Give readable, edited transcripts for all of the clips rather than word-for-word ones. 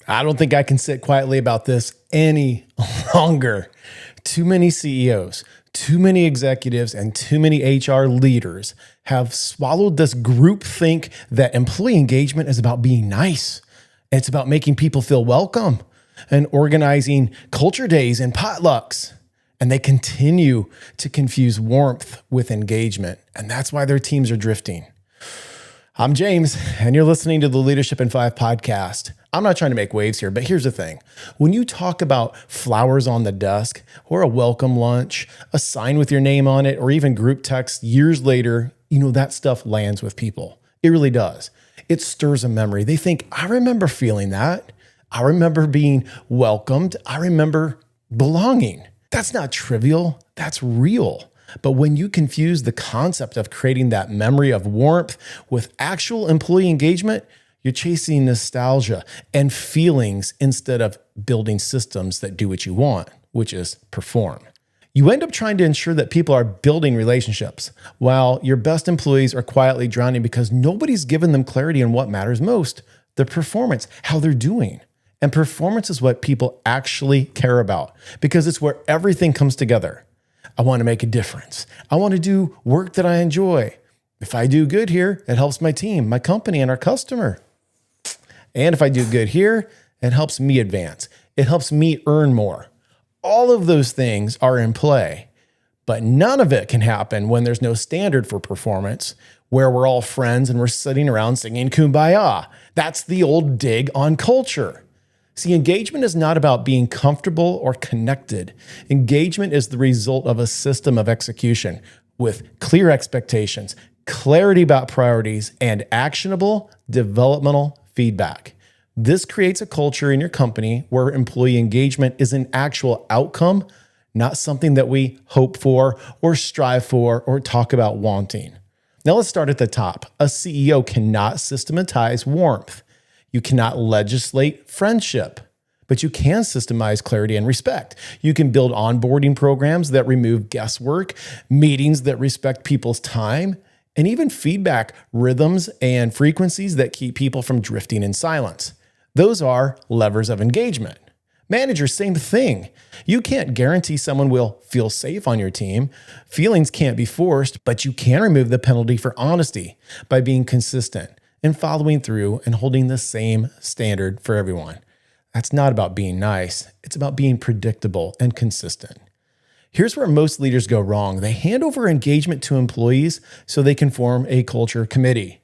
I don't think I can sit quietly about this any longer. Too many CEOs, too many executives, and too many HR leaders have swallowed this groupthink that employee engagement is about being nice. It's about making people feel welcome and organizing culture days and potlucks. And they continue to confuse warmth with engagement. And that's why their teams are drifting. I'm James, and you're listening to the Leadership in 5 podcast. I'm not trying to make waves here, but here's the thing. When you talk about flowers on the desk or a welcome lunch, a sign with your name on it, or even group text years later, that stuff lands with people. It really does. It stirs a memory. They think, I remember feeling that. I remember being welcomed. I remember belonging. That's not trivial. That's real. But when you confuse the concept of creating that memory of warmth with actual employee engagement, you're chasing nostalgia and feelings instead of building systems that do what you want, which is perform. You end up trying to ensure that people are building relationships while your best employees are quietly drowning because nobody's given them clarity on what matters most, their performance, how they're doing. And performance is what people actually care about because it's where everything comes together. I want to make a difference. I want to do work that I enjoy. If I do good here, it helps my team, my company, and our customer. And if I do good here, it helps me advance. It helps me earn more. All of those things are in play, but none of it can happen when there's no standard for performance, where we're all friends and we're sitting around singing Kumbaya. That's the old dig on culture. See, engagement is not about being comfortable or connected. Engagement is the result of a system of execution with clear expectations, clarity about priorities, and actionable developmental feedback. This creates a culture in your company where employee engagement is an actual outcome, not something that we hope for or strive for or talk about wanting. Now let's start at the top. A CEO cannot systematize warmth. You cannot legislate friendship, but you can systemize clarity and respect. You can build onboarding programs that remove guesswork, meetings that respect people's time, and even feedback rhythms and frequencies that keep people from drifting in silence. Those are levers of engagement. Managers, same thing. You can't guarantee someone will feel safe on your team. Feelings can't be forced, but you can remove the penalty for honesty by being consistent and following through and holding the same standard for everyone. That's not about being nice. It's about being predictable and consistent. Here's where most leaders go wrong. They hand over engagement to employees so they can form a culture committee.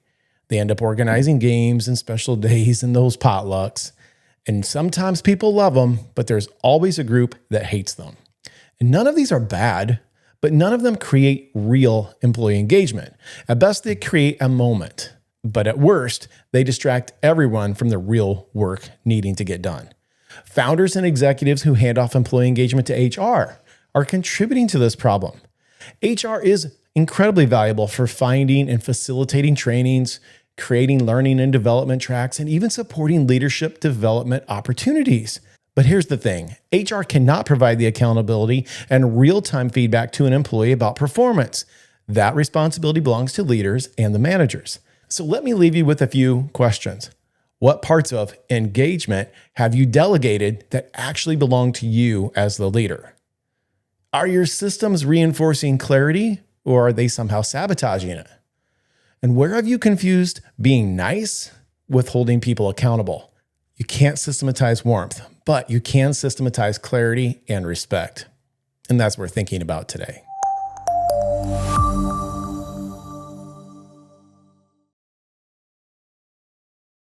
They end up organizing games and special days and those potlucks. And sometimes people love them, but there's always a group that hates them. And none of these are bad, but none of them create real employee engagement. At best, they create a moment. But at worst, they distract everyone from the real work needing to get done. Founders and executives who hand off employee engagement to HR are contributing to this problem. HR is incredibly valuable for finding and facilitating trainings, creating learning and development tracks, and even supporting leadership development opportunities. But here's the thing, HR cannot provide the accountability and real-time feedback to an employee about performance. That responsibility belongs to leaders and the managers. So let me leave you with a few questions. What parts of engagement have you delegated that actually belong to you as the leader? Are your systems reinforcing clarity, or are they somehow sabotaging it? And where have you confused being nice with holding people accountable? You can't systematize warmth, but you can systematize clarity and respect. And that's what we're thinking about today.